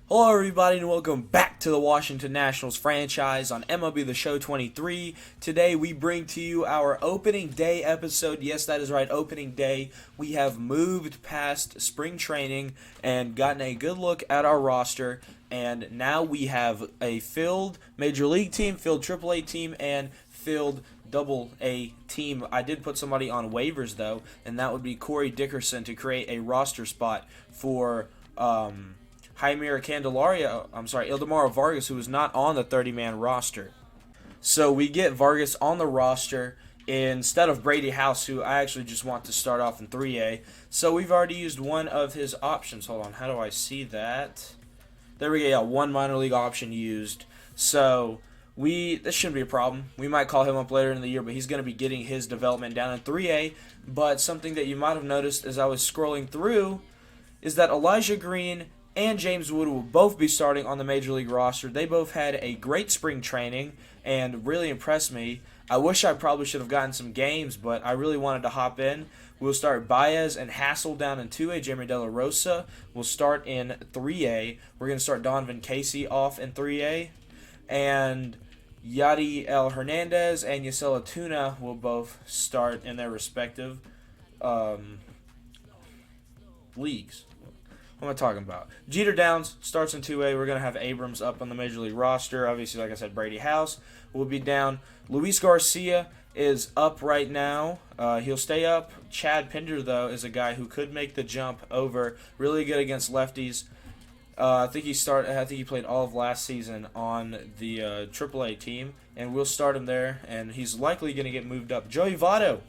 Hello everybody and welcome back to the Washington Nationals franchise on MLB The Show 23. Today we bring to you our opening day episode. Yes, that is right, opening day. We have moved past spring training and gotten a good look at our roster, and now we have a filled Major League team, filled AAA team, and filled Double-A team. I did put somebody on waivers though, and that would be Corey Dickerson to create a roster spot for Ildemaro Vargas, who is not on the 30-man roster. So we get Vargas on the roster instead of Brady House, who I actually just want to start off in 3A. So we've already used one of his options. Hold on, how do I see that? There we go, yeah, one minor league option used. So this shouldn't be a problem. We might call him up later in the year, but he's going to be getting his development down in 3A. But something that you might have noticed as I was scrolling through is that Elijah Green and James Wood will both be starting on the Major League roster. They both had a great spring training and really impressed me. I wish I probably should have gotten some games, but I really wanted to hop in. We'll start Baez and Hassel down in 2A. Jeremy De La Rosa will start in 3A. We're going to start Donovan Casey off in 3A. And Yadiel Hernandez and Yasela Tuna will both start in their respective leagues. What am I talking about? Jeter Downs starts in 2A. We're going to have Abrams up on the Major League roster. Obviously, like I said, Brady House will be down. Luis Garcia is up right now. He'll stay up. Chad Pinder, though, is a guy who could make the jump over. Really good against lefties. I think he played all of last season on the AAA team, and we'll start him there, and he's likely going to get moved up. Joey Votto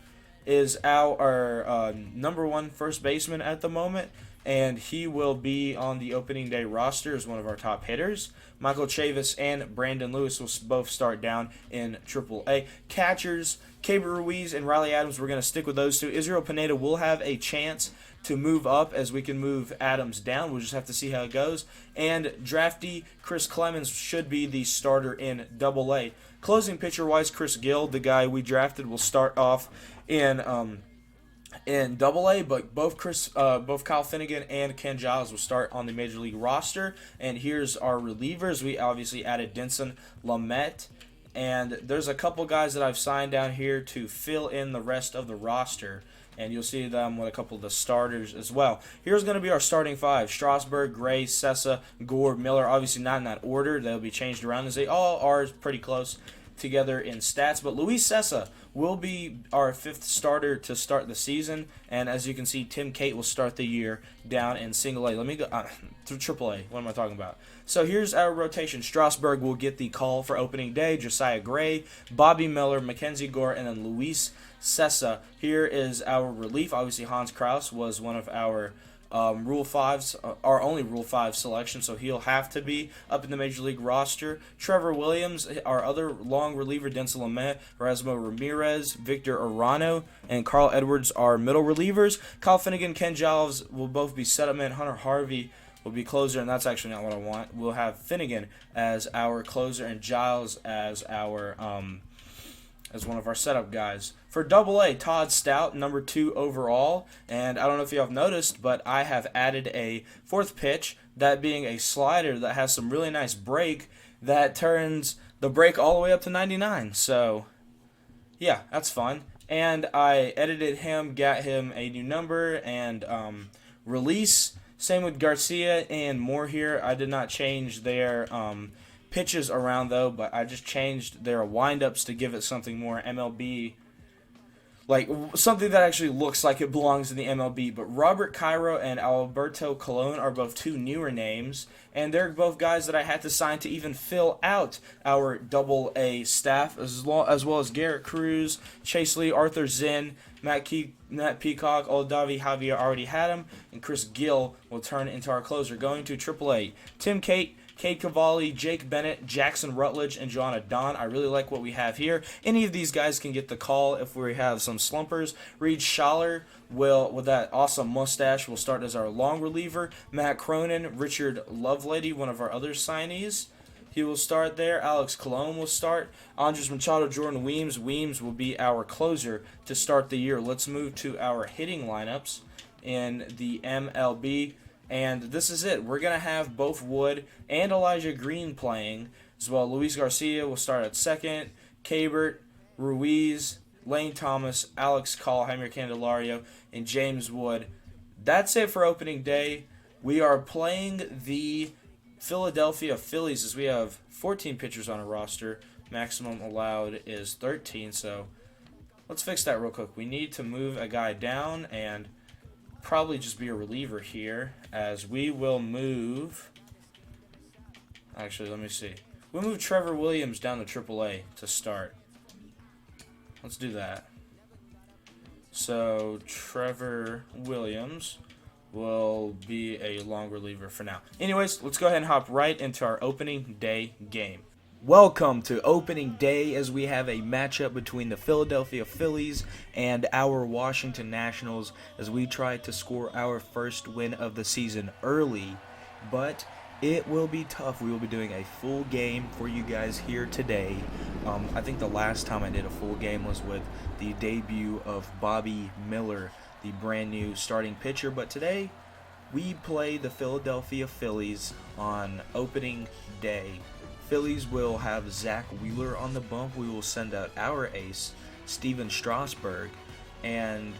is our number one first baseman at the moment, and he will be on the opening day roster as one of our top hitters. Michael Chavis and Brandon Lewis will both start down in AAA. Catchers, Caber Ruiz and Riley Adams, we're going to stick with those two. Israel Pineda will have a chance to move up as we can move Adams down. We'll just have to see how it goes. And drafty Chris Clemens should be the starter in Double-A. Closing pitcher-wise, Chris Gill, the guy we drafted, will start off in Double-A, but both Kyle Finnegan and Ken Giles will start on the Major League roster. And here's our relievers. We obviously added Denson Lamet, and there's a couple guys that I've signed down here to fill in the rest of the roster, and you'll see them with a couple of the starters as well. Here's going to be our starting five: Strasburg, Gray, Sessa, Gore, Miller. Obviously not in that order. They'll be changed around as they all are pretty close together in stats, but Luis Sessa will be our fifth starter to start the season, and as you can see, Tim Cate will start the year down in Single A. Let me go through AAA. What am I talking about? So here's our rotation. Strasburg will get the call for opening day. Josiah Gray, Bobby Miller, Mackenzie Gore, and then Luis Sessa. Here is our relief. Obviously, Hans Kraus was one of our Rule 5s, our only Rule 5 selection, so he'll have to be up in the Major League roster. Trevor Williams, our other long reliever, Denzel Lamet, Erasmo Ramirez, Victor Arano, and Carl Edwards are middle relievers. Kyle Finnegan, Ken Giles will both be setup men. Hunter Harvey will be closer, and that's actually not what I want. We'll have Finnegan as our closer and Giles as our as one of our setup guys. For Double-A, Todd Stout, number 2 overall. And I don't know if you have noticed, but I have added a fourth pitch, that being a slider that has some really nice break that turns the break all the way up to 99. So, yeah, that's fun. And I edited him, got him a new number and release. Same with Garcia and Moore here. I did not change their pitches around though, but I just changed their windups to give it something more MLB, like something that actually looks like it belongs in the MLB. But Robert Cairo and Alberto Colon are both two newer names, and they're both guys that I had to sign to even fill out our Double-A staff, as well as Garrett Cruz, Chase Lee, Arthur Zinn, Matt Peacock, Oladavi Javier already had him, and Chris Gill will turn into our closer. Going to AAA, Tim Cate, Cade Cavalli, Jake Bennett, Jackson Rutledge, and Joanna Don. I really like what we have here. Any of these guys can get the call if we have some slumpers. Reed Schaller will, with that awesome mustache, will start as our long reliever. Matt Cronin, Richard Lovelady, one of our other signees. He will start there. Alex Colon will start. Andres Machado, Jordan Weems. Weems will be our closer to start the year. Let's move to our hitting lineups in the MLB. And this is it. We're going to have both Wood and Elijah Green playing as well. Luis Garcia will start at second. Cabert, Ruiz, Lane Thomas, Alex Call, Jaime Candelario, and James Wood. That's it for opening day. We are playing the Philadelphia Phillies as we have 14 pitchers on a roster. Maximum allowed is 13, so let's fix that real quick. We need to move a guy down and probably just be a reliever here, as we will move. Actually, let me see. We'll move Trevor Williams down to AAA to start. Let's do that. So Trevor Williams will be a long reliever for now. Anyways, let's go ahead and hop right into our opening day game. Welcome to opening day, as we have a matchup between the Philadelphia Phillies and our Washington Nationals, as we try to score our first win of the season early, but it will be tough. We will be doing a full game for you guys here today. I think the last time I did a full game was with the debut of Bobby Miller, the brand new starting pitcher, but today we play the Philadelphia Phillies on opening day. Phillies will have Zach Wheeler on the bump. We will send out our ace, Steven Strasburg, and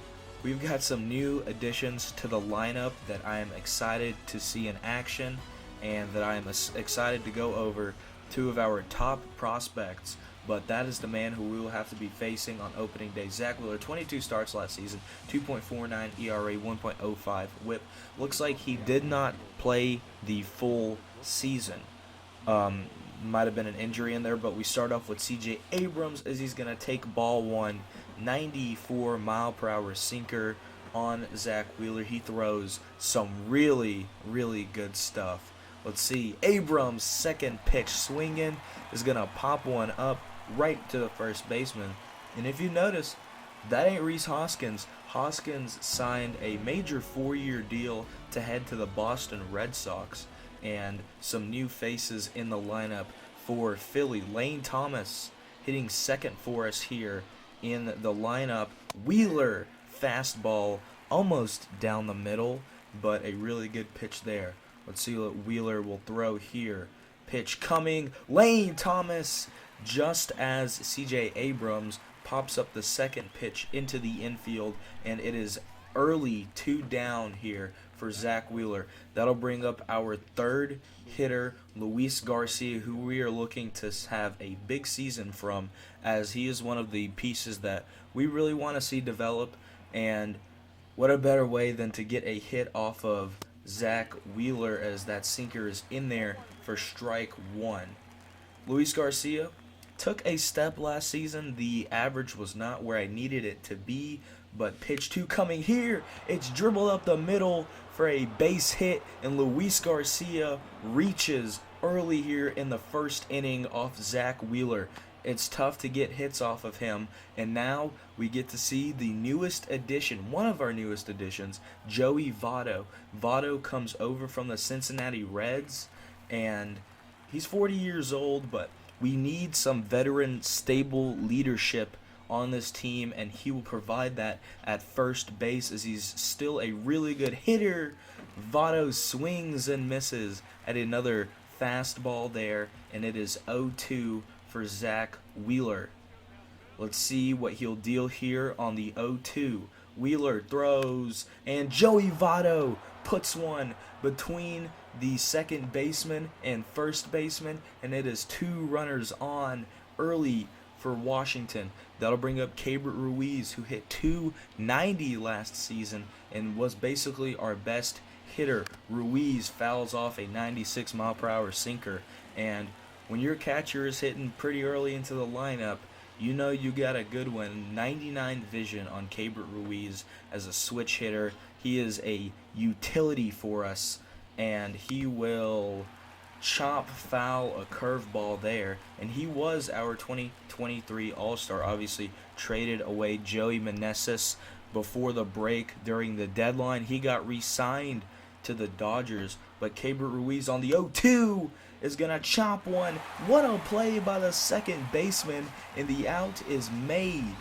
we've got some new additions to the lineup that I am excited to see in action, and that I am excited to go over two of our top prospects. But that is the man who we will have to be facing on opening day. Zach Wheeler, 22 starts last season, 2.49 ERA, 1.05 WHIP. Looks like he did not play the full season. Might have been an injury in there, but we start off with CJ Abrams, as he's going to take ball one, 94 mile per hour sinker on Zach Wheeler. He throws some really, really good stuff. Let's see. Abrams' second pitch swinging is going to pop one up right to the first baseman. And if you notice, that ain't Rhys Hoskins. Hoskins signed a major 4-year deal to head to the Boston Red Sox. And some new faces in the lineup for Philly. Lane Thomas hitting second for us here in the lineup. Wheeler, fastball almost down the middle, but a really good pitch there. Let's see what Wheeler will throw here. Pitch coming. Lane Thomas, just as CJ Abrams pops up the second pitch into the infield, and it is early 2 down here for Zach Wheeler. That'll bring up our third hitter, Luis Garcia, who we are looking to have a big season from, as he is one of the pieces that we really want to see develop. And what a better way than to get a hit off of Zach Wheeler, as that sinker is in there for strike one. Luis Garcia took a step last season. The average was not where I needed it to be, but pitch 2 coming here. It's dribbled up the middle for a base hit, and Luis Garcia reaches early here in the first inning off Zach Wheeler. It's tough to get hits off of him, and now we get to see the newest addition, one of our newest additions, Joey Votto. Votto comes over from the Cincinnati Reds, and he's 40 years old, but we need some veteran, stable leadership on this team, and he will provide that at first base, as he's still a really good hitter. Votto swings and misses at another fastball there, and it is 0-2 for Zach Wheeler. Let's see what he'll deal here on the 0-2. Wheeler throws, and Joey Votto puts one between the second baseman and first baseman, and it is 2 runners on early for Washington. That'll bring up Cabert Ruiz, who hit .290 last season and was basically our best hitter. Ruiz fouls off a 96 mile per hour sinker, and when your catcher is hitting pretty early into the lineup, you know you got a good one. 99 vision on Cabert Ruiz as a switch hitter. He is a utility for us, and he will chop foul a curveball there. And he was our 2023 All-Star. Obviously traded away Joey Meneses before the break during the deadline. He got re-signed to the Dodgers, but Cabert Ruiz on the 0-2 is going to chop one. What a play by the second baseman, and the out is made.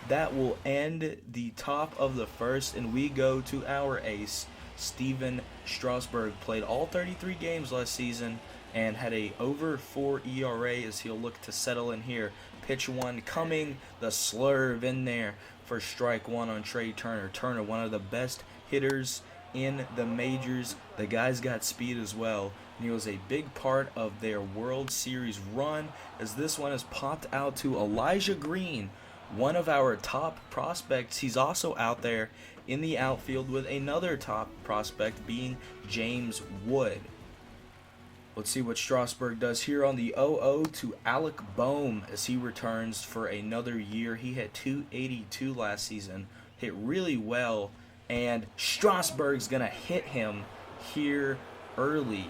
That will end the top of the first, and we go to our ace, Steven Strasburg played all 33 games last season and had a over 4 ERA as he'll look to settle in here. Pitch 1 coming, the slurve in there for strike 1 on Trey Turner. Turner, one of the best hitters in the majors. The guy's got speed as well. And he was a big part of their World Series run as this one is popped out to Elijah Green, one of our top prospects. He's also out there in the outfield with another top prospect being James Wood. Let's see what Strasburg does here on the 0-0 to Alec Boehm as he returns for another year. He hit .282 last season, hit really well, and Strasburg's going to hit him here early,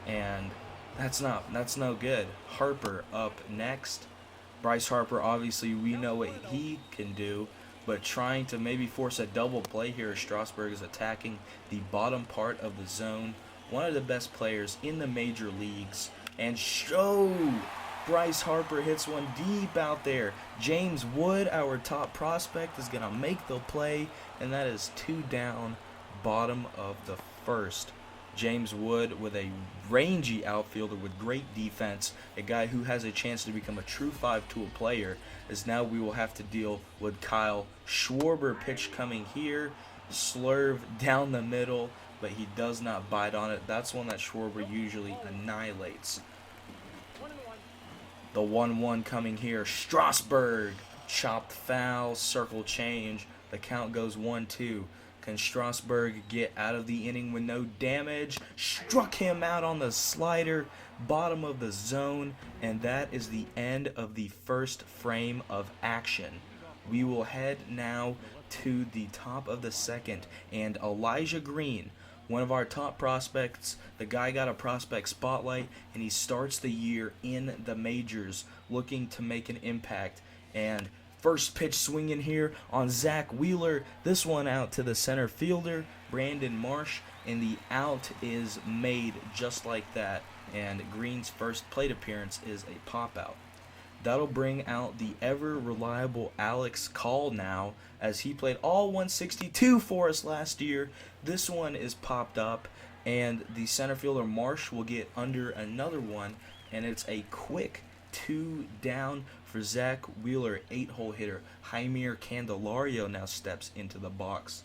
and that's no good. Harper up next. Bryce Harper, obviously, we know what he can do, but trying to maybe force a double play here as Strasburg is attacking the bottom part of the zone. One of the best players in the major leagues. And Bryce Harper hits one deep out there. James Wood, our top prospect, is going to make the play, and that is 2 down, bottom of the first. James Wood with a rangy outfielder with great defense, a guy who has a chance to become a true 5-tool player, as now we will have to deal with Kyle Schwarber. Pitch coming here, slurve down the middle, but he does not bite on it. That's one that Schwarber usually annihilates. The 1-1 coming here. Strasburg, chopped foul, circle change. The count goes 1-2. Can Strasburg get out of the inning with no damage? Struck him out on the slider, bottom of the zone, and that is the end of the first frame of action. We will head now to the top of the second, and Elijah Green, one of our top prospects, the guy got a prospect spotlight, and he starts the year in the majors looking to make an impact. And first pitch swinging here on Zach Wheeler. This one out to the center fielder, Brandon Marsh, and the out is made just like that. And Green's first plate appearance is a pop-out. That'll bring out the ever-reliable Alex Call now, as he played all 162 for us last year. This one is popped up, and the center fielder Marsh will get under another one, and it's a quick 2 down for Zach Wheeler, 8-hole hitter. Jaime Candelario now steps into the box.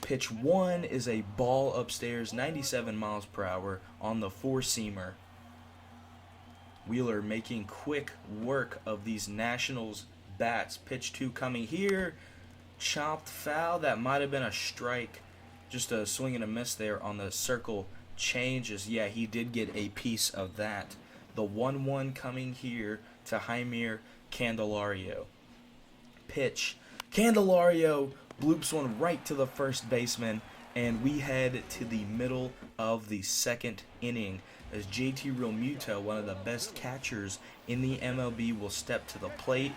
Pitch 1 is a ball upstairs, 97 miles per hour on the 4-seamer. Wheeler making quick work of these Nationals bats. Pitch 2 coming here. Chopped foul. That might have been a strike. Just a swing and a miss there on the circle changes. Yeah, he did get a piece of that. The 1-1 coming here to Jaime Candelario. Pitch. Candelario bloops one right to the first baseman, and we head to the middle of the second inning as JT Realmuto, one of the best catchers in the MLB, will step to the plate.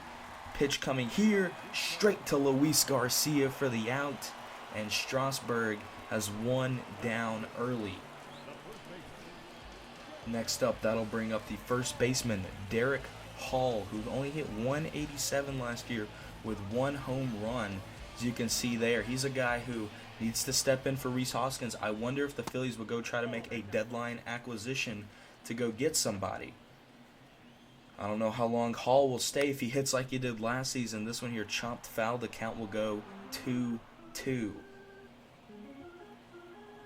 Pitch coming here, straight to Luis Garcia for the out, and Strasburg has 1 down early. Next up, that'll bring up the first baseman, Derek Hall, who only hit 187 last year with 1 home run. As you can see there, he's a guy who needs to step in for Rhys Hoskins. I wonder if the Phillies would go try to make a deadline acquisition to go get somebody. I don't know how long Hall will stay if he hits like he did last season. This one here, chopped foul. The count will go 2-2.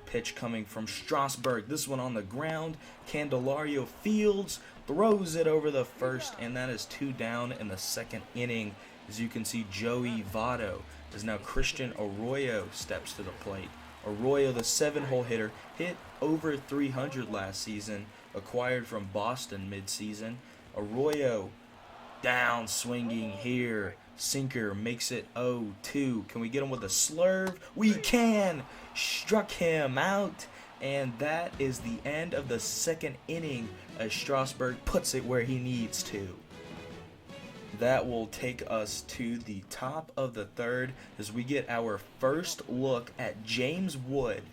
Pitch coming from Strasburg. This one on the ground. Candelario fields, throws it over the first, and that is 2 down in the second inning. As you can see, Joey Votto, as now Christian Arroyo steps to the plate. Arroyo, the 7-hole hitter, hit over 300 last season, acquired from Boston midseason. Arroyo down swinging here. Sinker makes it 0-2. Can we get him with a slurve? We can! Struck him out. And that is the end of the second inning as Strasburg puts it where he needs to. That will take us to the top of the third as we get our first look at James Wood.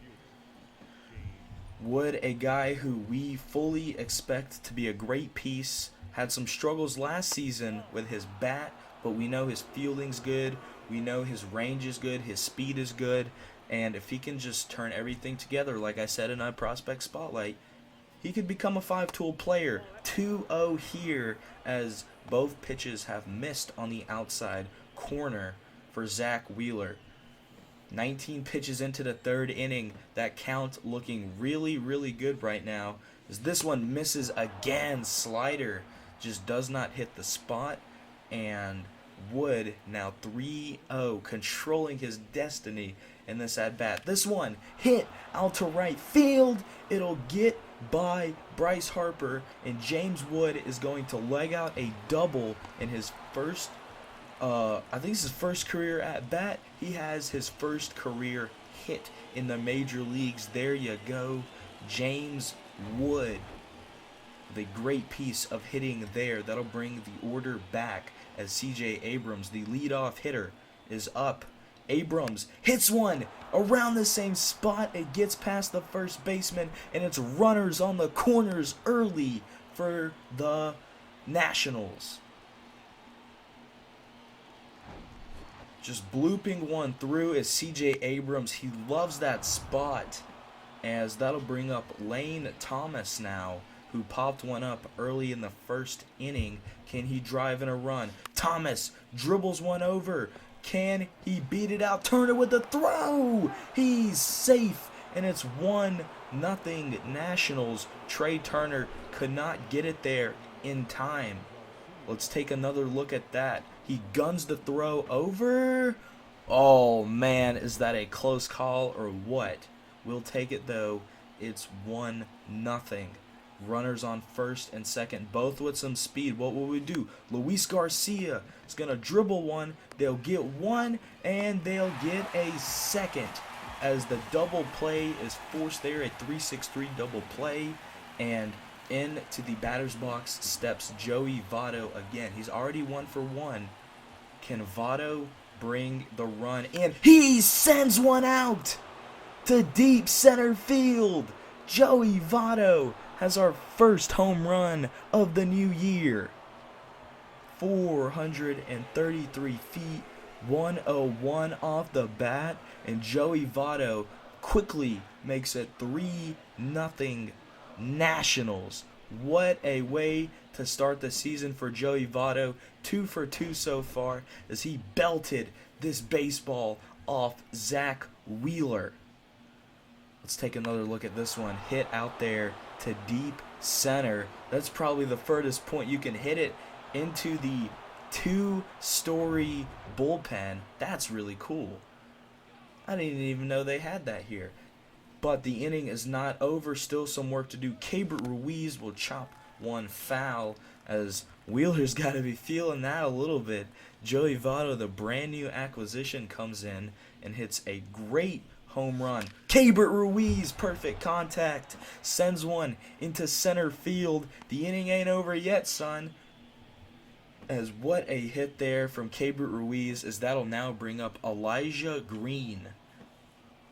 Wood, a guy who we fully expect to be a great piece. Had some struggles last season with his bat, but we know his fielding's good. We know his range is good. His speed is good. And if he can just turn everything together, like I said in my prospect spotlight, he could become a 5-tool player. 2-0 here as both pitches have missed on the outside corner for Zach Wheeler. 19 pitches into the third inning. That count looking really, really good right now. As this one misses again. Slider just does not hit the spot. And Wood now 3-0, controlling his destiny in this at-bat. This one hit out to right field. It'll get by Bryce Harper, and James Wood is going to leg out a double in his first, I think it's his first career at-bat. He has his first career hit in the major leagues. There you go, James Wood. The great piece of hitting there. That'll bring the order back as C.J. Abrams, the leadoff hitter, is up. Abrams hits one around the same spot. It gets past the first baseman, and it's runners on the corners early for the Nationals. Just blooping one through is C.J. Abrams. He loves that spot, as that'll bring up Lane Thomas now, who popped one up early in the first inning. Can he drive in a run? Thomas dribbles one over. Can he beat it out? Turner with the throw. He's safe, and it's 1-0 Nationals. Trey Turner could not get it there in time. Let's take another look at that. He guns the throw over. Oh, man, is that a close call or what? We'll take it, though. It's 1-0. Runners on first and second, both with some speed. What will we do? Luis Garcia is going to dribble one. They'll get one, and they'll get a second as the double play is forced there, a 3-6-3 double play. And into the batter's box steps Joey Votto again. He's already 1 for 1. Can Votto bring the run in? He sends one out to deep center field. Joey Votto has our first home run of the new year. 433 feet, 101 off the bat, and Joey Votto quickly makes it 3-0 Nationals. What a way to start the season for Joey Votto. 2 for 2 so far as he belted this baseball off Zach Wheeler. Let's take another look at this one. Hit out there to deep center. That's probably the furthest point you can hit it, into the 2-story bullpen. That's really cool. I didn't even know they had that here. But the inning is not over. Still some work to do. Keibert Ruiz will chop one foul as Wheeler's got to be feeling that a little bit. Joey Votto, the brand new acquisition, comes in and hits a great home run. Keibert Ruiz, perfect contact, sends one into center field. The inning ain't over yet, son. As what a hit there from Keibert Ruiz, as that'll now bring up Elijah Green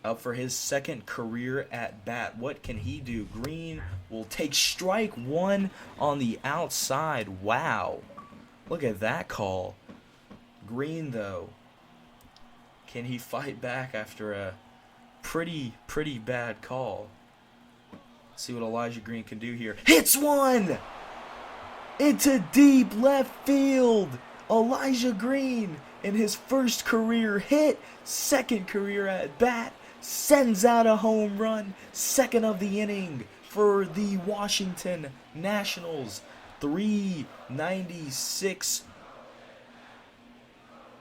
up for his second career at bat. What can he do? Green will take strike one on the outside. Wow. Look at that call. Green, though, can he fight back after a pretty bad call? Let's see what Elijah Green can do here. Hits one into deep left field. Elijah Green, in his first career hit, second career at bat, sends out a home run, second of the inning for the Washington Nationals. 396,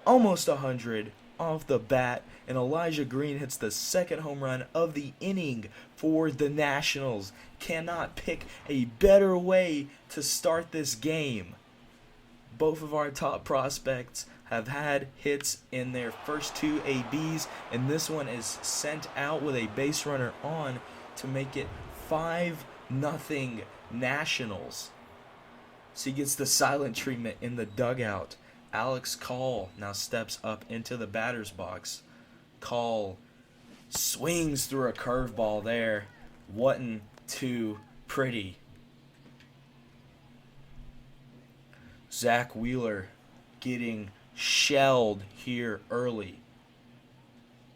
almost 100 off the bat, and Elijah Green hits the second home run of the inning for the Nationals. Cannot pick a better way to start this game. Both of our top prospects have had hits in their first two ABs, and this one is sent out with a base runner on to make it 5-0 Nationals. So he gets the silent treatment in the dugout. Alex Call now steps up into the batter's box. Call swings through a curveball there. Wasn't too pretty. Zach Wheeler getting shelled here early.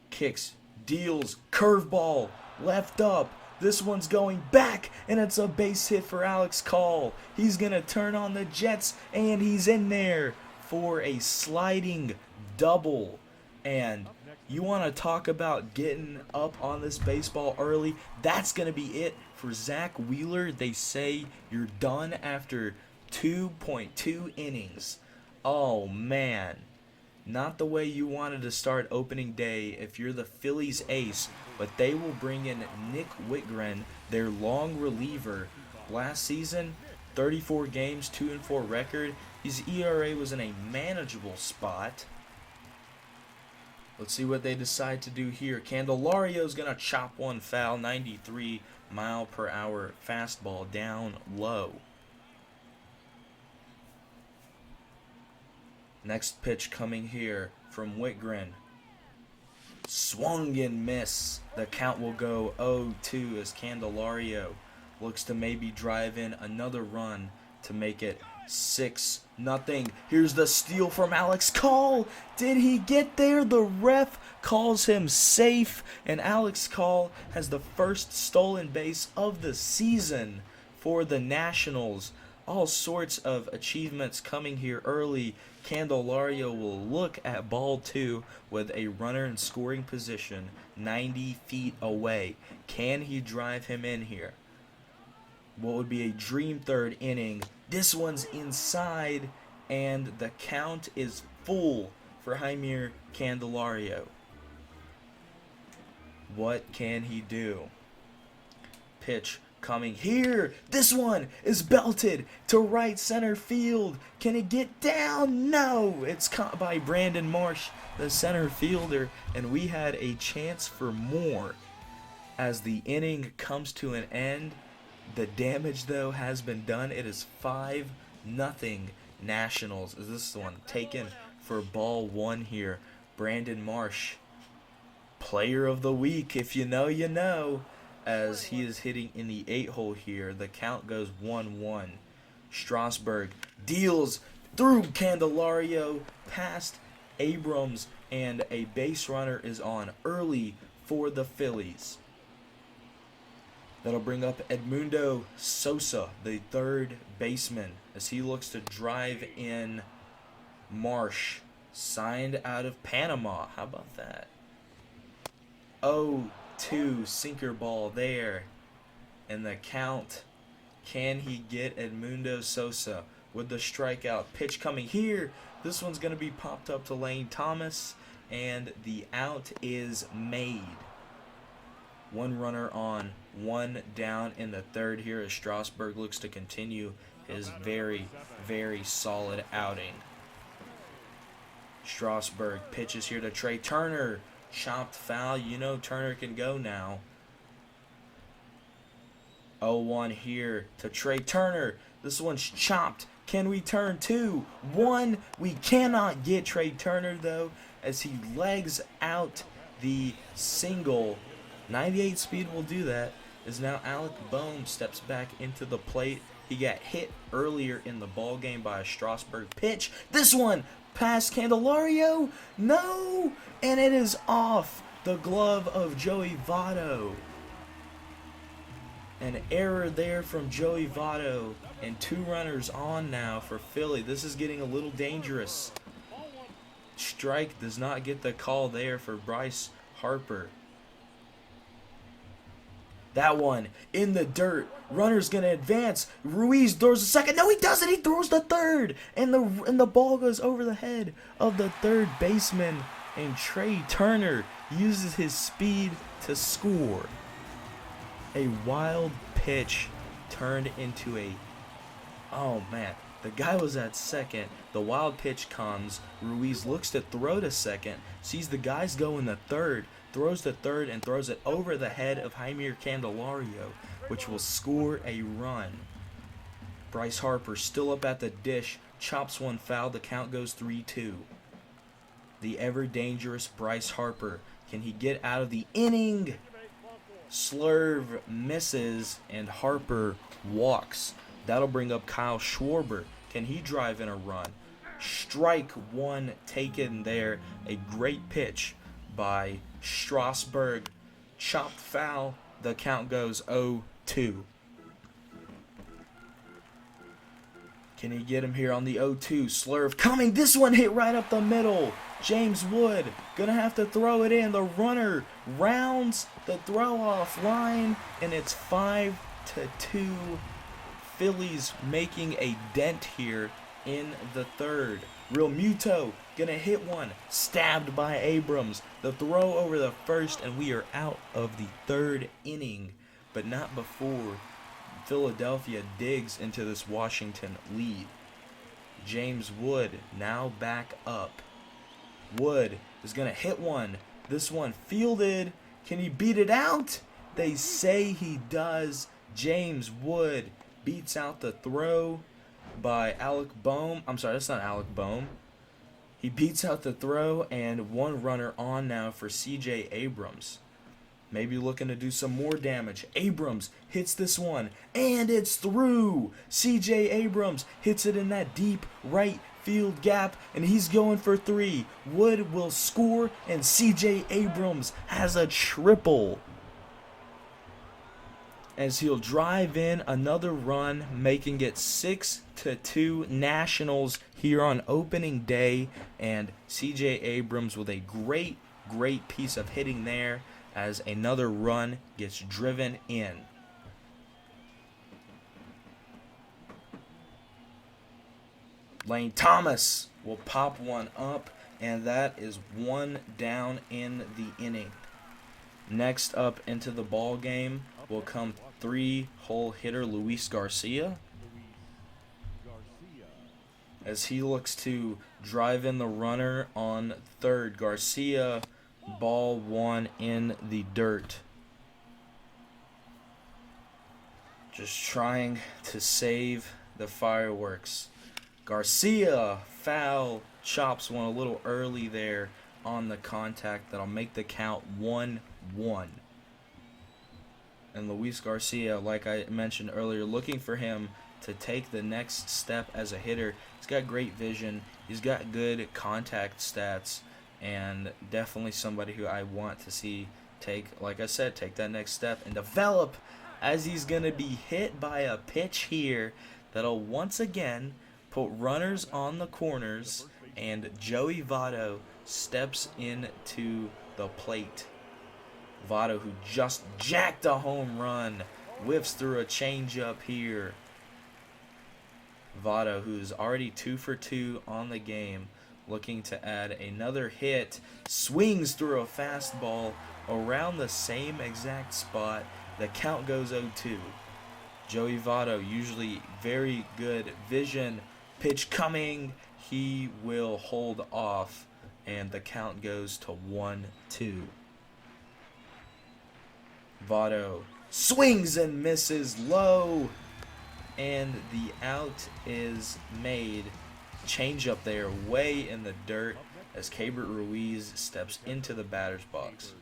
Kicks deals, curveball, left up. This one's going back, and it's a base hit for Alex Call. He's going to turn on the Jets, and he's in there for a sliding double. And you want to talk about getting up on this baseball early? That's going to be it for Zach Wheeler. They say you're done after 2.2 innings. Oh, man. Not the way you wanted to start opening day if you're the Phillies ace, but they will bring in Nick Whitgren, their long reliever. Last season, 34 games, 2-4 record. His ERA was in a manageable spot. Let's see what they decide to do here. Candelario's going to chop one foul, 93 mile per hour fastball down low. Next pitch coming here from Whitgren. Swung and miss. The count will go 0-2 as Candelario looks to maybe drive in another run to make it 6-0. Here's the steal from Alex Call. Did he get there? The ref calls him safe, and Alex Call has the first stolen base of the season for the Nationals. All sorts of achievements coming here early. Candelario will look at ball 2 with a runner in scoring position 90 feet away. Can he drive him in here? What would be a dream third inning. This one's inside, and the count is full for Jaime Candelario. What can he do? Pitch coming here. This one is belted to right center field. Can it get down? No. It's caught by Brandon Marsh, the center fielder, and we had a chance for more. As the inning comes to an end, the damage, though, has been done. It is 5-0 Nationals. Is this one taken for ball 1 here? Brandon Marsh, player of the week. If you know, you know. As he is hitting in the 8-hole here. The count goes 1-1. Strasburg deals through Candelario past Abrams, and a base runner is on early for the Phillies. That'll bring up Edmundo Sosa, the third baseman, as he looks to drive in Marsh, signed out of Panama. How about that? 0-2 sinker ball there. And the count, can he get Edmundo Sosa with the strikeout? Pitch coming here. This one's going to be popped up to Lane Thomas, and the out is made. One runner on, one down in the third here as Strasburg looks to continue his very, very solid outing. Strasburg pitches here to Trey Turner. Chopped foul. You know Turner can go now. 0-1 here to Trey Turner. This one's chopped. Can we turn 2-1? We cannot get Trey Turner, though, as he legs out the single. 98 speed will do that, as now Alec Bohm steps back into the plate. He got hit earlier in the ball game by a Strasburg pitch. This one past Candelario. No! And it is off the glove of Joey Votto. An error there from Joey Votto, and 2 runners on now for Philly. This is getting a little dangerous. Strike does not get the call there for Bryce Harper. That one in the dirt. Runner's going to advance. Ruiz throws the second. No, he doesn't. He throws the third. And the ball goes over the head of the third baseman. And Trey Turner uses his speed to score. A wild pitch turned into a... Oh, man. The guy was at second. The wild pitch comes. Ruiz looks to throw to second. Sees the guys go in the third. Throws to third and throws it over the head of Jaime Candelario, which will score a run. Bryce Harper still up at the dish. Chops one foul. The count goes 3-2. The ever-dangerous Bryce Harper. Can he get out of the inning? Slurve misses, and Harper walks. That'll bring up Kyle Schwarber. Can he drive in a run? Strike one taken there. A great pitch by Strasburg, chopped foul. The count goes 0-2. Can he get him here on the 0-2? Slurve coming. This one hit right up the middle. James Wood gonna have to throw it in. The runner rounds the throw off line, and it's 5-2. Phillies making a dent here in the third. Real Muto gonna hit one. Stabbed by Abrams. The throw over the first, and we are out of the third inning, but not before Philadelphia digs into this Washington lead. James Wood now back up. Wood is going to hit one. This one fielded. Can he beat it out? They say he does. James Wood beats out the throw by Alec Boehm. I'm sorry, that's not Alec Boehm. He beats out the throw, and one runner on now for C.J. Abrams. Maybe looking to do some more damage. Abrams hits this one, and it's through. C.J. Abrams hits it in that deep right field gap, and he's going for 3. Wood will score, and C.J. Abrams has a triple, as he'll drive in another run, making it 6-2 Nationals here on opening day. And C.J. Abrams with a great piece of hitting there, as another run gets driven in. Lane Thomas will pop one up, and that is one down in the inning. Next up into the ball game will come 3-hole hitter Luis Garcia, as he looks to drive in the runner on third. Garcia, ball 1 in the dirt. Just trying to save the fireworks. Garcia, foul, chops one a little early there on the contact. That'll make the count 1-1. And Luis Garcia, like I mentioned earlier, looking for him to take the next step as a hitter. He's got great vision. He's got good contact stats, and definitely somebody who I want to see take, like I said, take that next step and develop, as he's going to be hit by a pitch here that'll once again put runners on the corners, and Joey Votto steps into the plate. Votto, who just jacked a home run, whiffs through a changeup here. Votto, who's already 2 for 2 on the game, looking to add another hit, swings through a fastball around the same exact spot. The count goes 0-2. Joey Votto, usually very good vision. Pitch coming. He will hold off, and the count goes to 1-2. Votto swings and misses low, and the out is made. Change up there way in the dirt as Keibert Ruiz steps into the batter's box.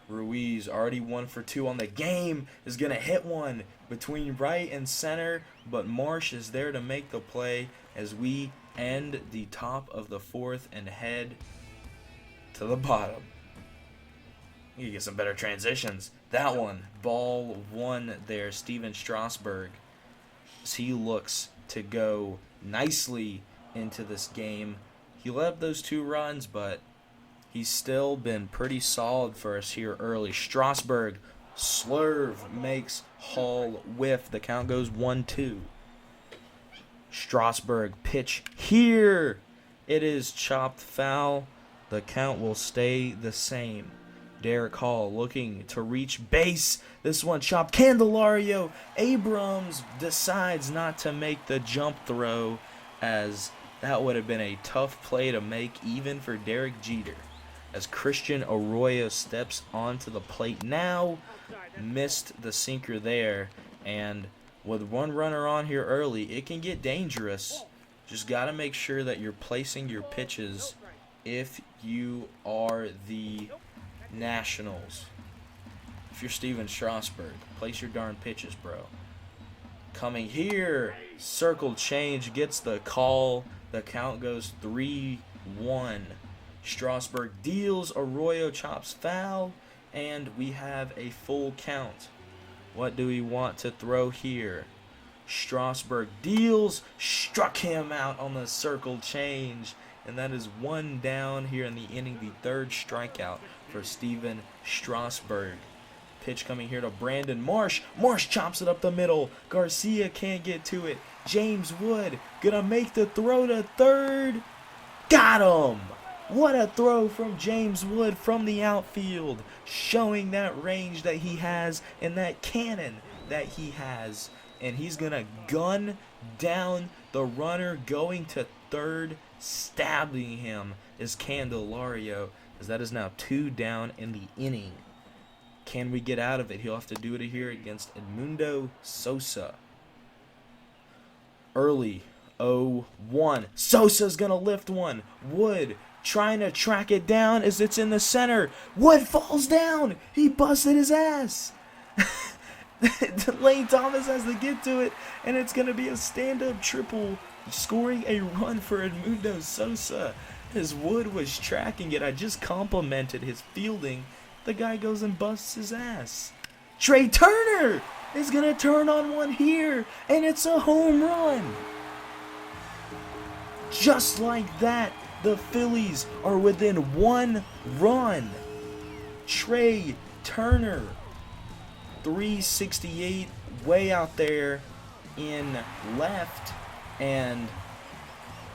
Ruiz, already 1 for 2 on the game, is going to hit one between right and center, but Marsh is there to make the play as we end the top of the 4th and head to the bottom. You get some better transitions. That one, ball 1 there, Steven Strasburg, as he looks to go nicely into this game. He let up those 2 runs, but he's still been pretty solid for us here early. Strasburg, slurve, makes Hall whiff. The count goes 1-2. Strasburg, pitch here. It is chopped foul. The count will stay the same. Derek Hall looking to reach base. This one chopped. Candelario. Abrams decides not to make the jump throw, as that would have been a tough play to make even for Derek Jeter. As Christian Arroyo steps onto the plate now, missed the sinker there, and with one runner on here early, it can get dangerous. Just got to make sure that you're placing your pitches if you are the Nationals. If you're Steven Strasburg, place your darn pitches, bro. Coming here, circle change, gets the call The count goes 3-1. Strasburg deals, Arroyo chops foul, and we have a full count. What do we want to throw here? Strasburg deals, struck him out on the circle change, and that is one down here in the inning, the third strikeout for Steven Strasburg. Pitch coming here to Brandon Marsh. Marsh chops it up the middle. Garcia can't get to it. James Wood gonna make the throw to third. Got him! What a throw from James Wood from the outfield, showing that range that he has and that cannon that he has. And he's going to gun down the runner going to third. Stabbing him is Candelario, as that is now 2 down in the inning. Can we get out of it? He'll have to do it here against Edmundo Sosa. Early 0-1. Sosa's going to lift one. Wood trying to track it down as it's in the center. Wood falls down. He busted his ass. Lane Thomas has to get to it, and it's going to be a stand-up triple, scoring a run for Edmundo Sosa. As Wood was tracking it, I just complimented his fielding. The guy goes and busts his ass. Trey Turner is going to turn on one here, and it's a home run. Just like that, the Phillies are within 1 run. Trey Turner, 368, way out there in left, and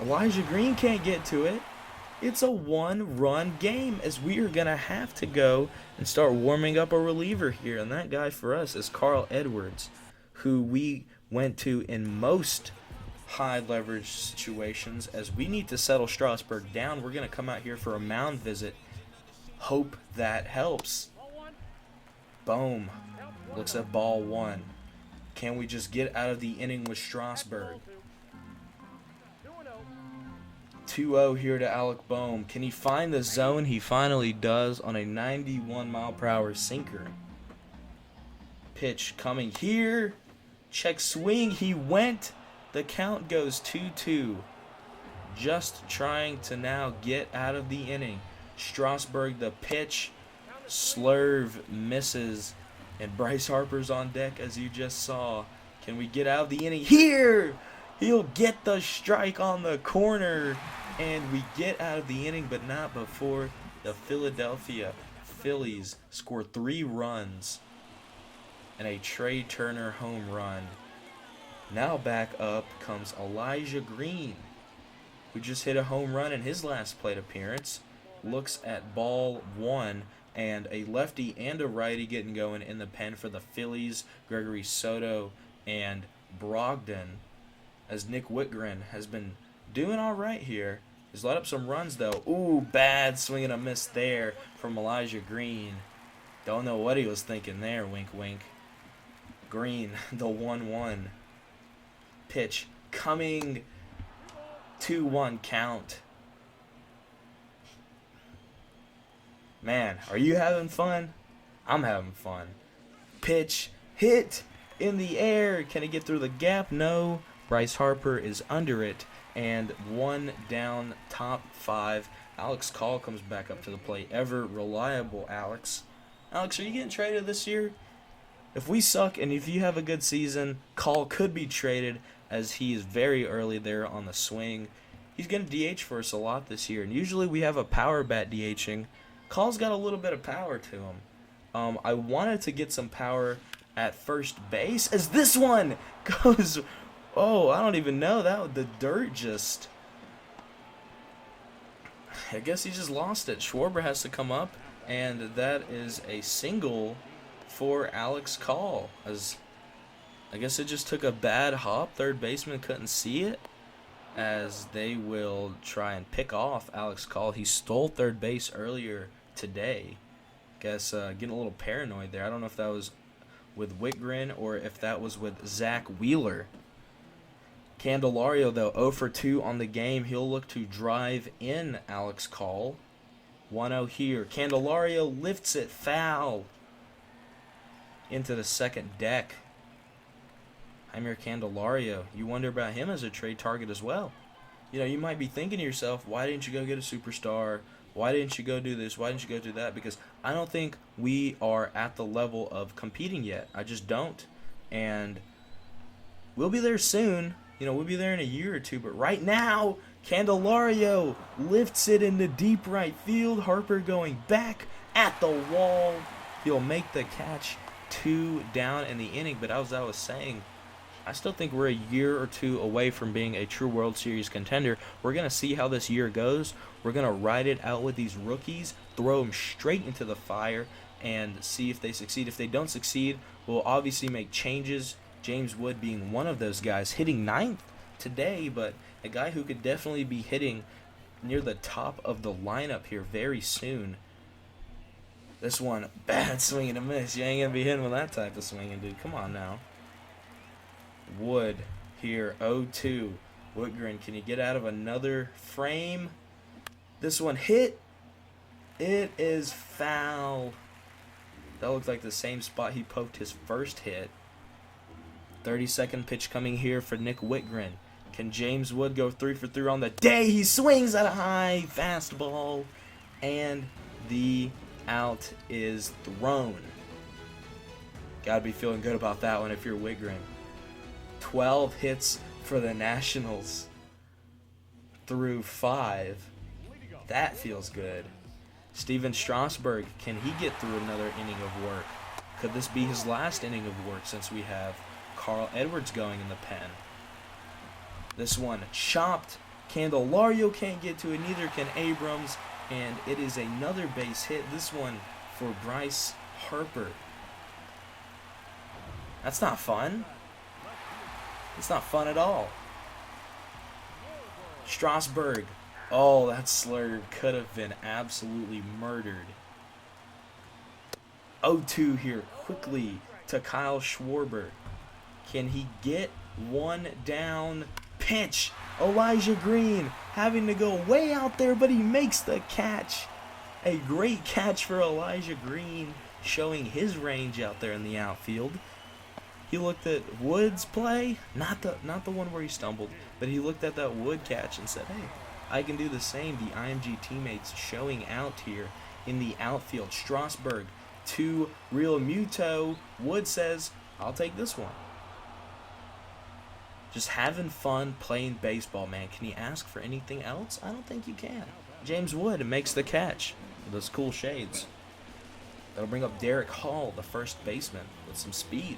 Elijah Green can't get to it. It's a 1-run game, as we are going to have to go and start warming up a reliever here, and that guy for us is Carl Edwards, who we went to in most high leverage situations. As we need to settle Strasburg down, we're going to come out here for a mound visit. Hope that helps. Boom. Looks at ball 1. Can we just get out of the inning with Strasburg? 2-0 here to Alec Bohm. Can he find the zone? He finally does on a 91-mile-per-hour sinker. Pitch coming here. Check swing. He went. The count goes 2-2. Just trying to now get out of the inning. Strasburg, the pitch. Slurve misses. And Bryce Harper's on deck, as you just saw. Can we get out of the inning? Here! He'll get the strike on the corner. And we get out of the inning, but not before the Philadelphia Phillies score 3 runs and a Trey Turner home run. Now back up comes Elijah Green, who just hit a home run in his last plate appearance. Looks at ball 1, and a lefty and a righty getting going in the pen for the Phillies. Gregory Soto and Brogdon, as Nick Whitgren has been doing all right here. He's let up some runs, though. Ooh, bad swing and a miss there from Elijah Green. Don't know what he was thinking there, wink, wink. Green, the 1-1. Pitch coming, 2-1 count. Man, are you having fun? I'm having fun. Pitch hit in the air. Can he get through the gap? No. Bryce Harper is under it. And 1 down, top 5. Alex Call comes back up to the plate. Ever reliable Alex. Alex, are you getting traded this year? If we suck and if you have a good season, Call could be traded, as he is very early there on the swing. He's going to DH for us a lot this year. And usually we have a power bat DHing. Call's got a little bit of power to him. I wanted to get some power at first base, as this one goes... Oh, I don't even know. The dirt just... I guess he just lost it. Schwarber has to come up, and that is a single for Alex Call. As I guess it just took a bad hop. Third baseman couldn't see it, as they will try and pick off Alex Call. He stole third base earlier today. Guess getting a little paranoid there. I don't know if that was with Whitgren or if that was with Zach Wheeler. Candelario, though, 0 for 2 on the game. He'll look to drive in Alex Call. 1-0 here. Candelario lifts it foul into the second deck. Jaime Candelario, you wonder about him as a trade target as well. You might be thinking to yourself, why didn't you go get a superstar? Why didn't you go do this? Why didn't you go do that? Because I don't think we are at the level of competing yet. I just don't. And we'll be there soon. We'll be there in a year or two. But right now, Candelario lifts it into deep right field. Harper going back at the wall. He'll make the catch. 2 down in the inning. But as I was saying, I still think we're a year or two away from being a true World Series contender. We're going to see how this year goes. We're going to ride it out with these rookies, throw them straight into the fire, and see if they succeed. If they don't succeed, we'll obviously make changes. James Wood being one of those guys, hitting 9th today, but a guy who could definitely be hitting near the top of the lineup here very soon. This one, bad swing and a miss. You ain't going to be hitting with that type of swinging, dude. Come on now. Wood here, 0-2. Whitgren, can you get out of another frame? This one hit. It is foul. That looks like the same spot he poked his first hit. 30-second pitch coming here for Nick Whitgren. Can James Wood go 3 for 3 on the day? He swings at a high fastball, and the out is thrown. Gotta be feeling good about that one if you're Whitgren. 12 hits for the Nationals through 5. That feels good. Steven Strasburg, can he get through another inning of work? Could this be his last inning of work since we have Carl Edwards going in the pen? This one chopped. Candelario can't get to it, neither can Abrams, and it is another base hit. This one for Bryce Harper. That's not fun. It's not fun at all. Strasburg. Oh, that slurve could have been absolutely murdered. 0-2 here quickly to Kyle Schwarber. Can he get one down? Pitch. Elijah Green having to go way out there, but he makes the catch. A great catch for Elijah Green, showing his range out there in the outfield. He looked at Wood's play, not the one where he stumbled, but he looked at that Wood catch and said, hey, I can do the same. The IMG teammates showing out here in the outfield. Strasburg to Real Muto. Wood says, I'll take this one. Just having fun playing baseball, man. Can you ask for anything else? I don't think you can. James Wood makes the catch with those cool shades. That'll bring up Derek Hall, the first baseman, with some speed.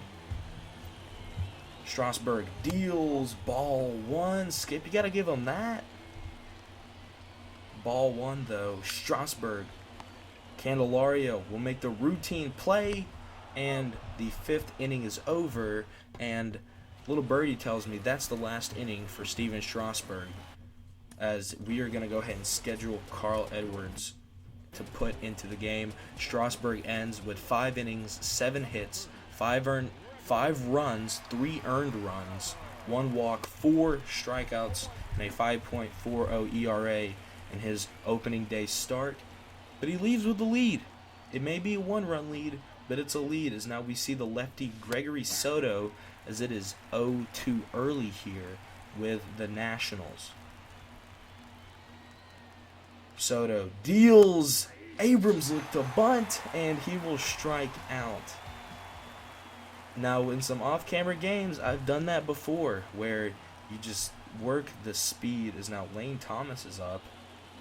Strasburg deals ball 1. Skip, you got to give him that. Ball 1, though. Strasburg. Candelario will make the routine play, and the 5th inning is over, and Little Birdie tells me that's the last inning for Steven Strasburg, as we are going to go ahead and schedule Carl Edwards to put into the game. Strasburg ends with 5 innings, 7 hits, 5 runs, 3 earned runs, 1 walk, 4 strikeouts, and a 5.40 ERA in his opening day start. But he leaves with the lead. It may be a 1-run lead, but it's a lead, as now we see the lefty Gregory Soto, as it is 0-2 early here with the Nationals. Soto deals. Abrams looked to bunt, and he will strike out. Now, in some off-camera games, I've done that before, where you just work the speed. As now Lane Thomas is up.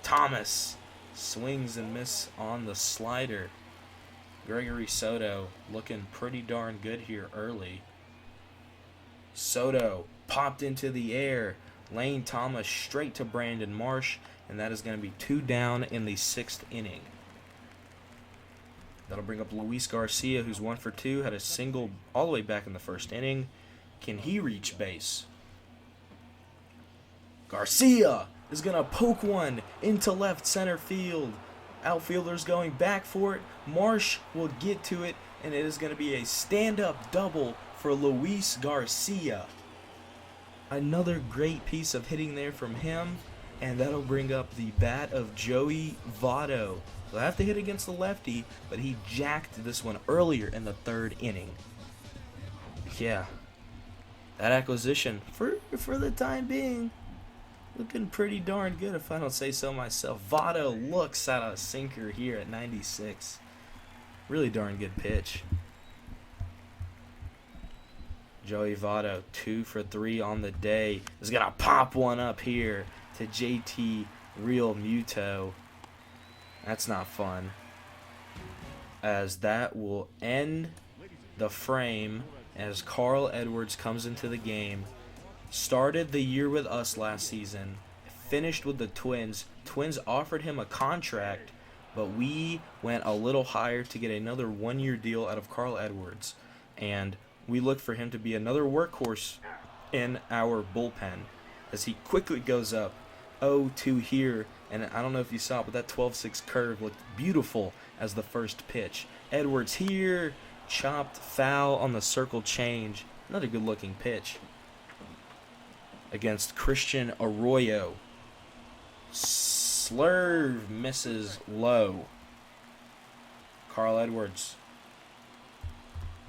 Thomas swings and miss on the slider. Gregory Soto looking pretty darn good here early. Soto popped into the air. Lane Thomas straight to Brandon Marsh, and that is going to be 2 down in the 6th inning. That'll bring up Luis Garcia, who's 1 for 2, had a single all the way back in the 1st inning. Can he reach base? Garcia is going to poke one into left center field. Outfielders going back for it. Marsh will get to it, and it is going to be a stand-up double for Luis Garcia. Another great piece of hitting there from him, and that'll bring up the bat of Joey Votto. He'll have to hit against the lefty, but he jacked this one earlier in the 3rd inning. Yeah, that acquisition, for the time being, looking pretty darn good if I don't say so myself. Votto looks at a sinker here at 96. Really darn good pitch. Joey Votto, 2 for 3 on the day. Is going to pop one up here to JT Real Muto. That's not fun. As that will end the frame as Carl Edwards comes into the game. Started the year with us last season. Finished with the Twins. Twins offered him a contract, but we went a little higher to get another 1-year deal out of Carl Edwards. And we look for him to be another workhorse in our bullpen as he quickly goes up 0-2 here. And I don't know if you saw it, but that 12-6 curve looked beautiful as the first pitch. Edwards here, chopped foul on the circle change. Another good-looking pitch against Christian Arroyo. Slurve misses low. Carl Edwards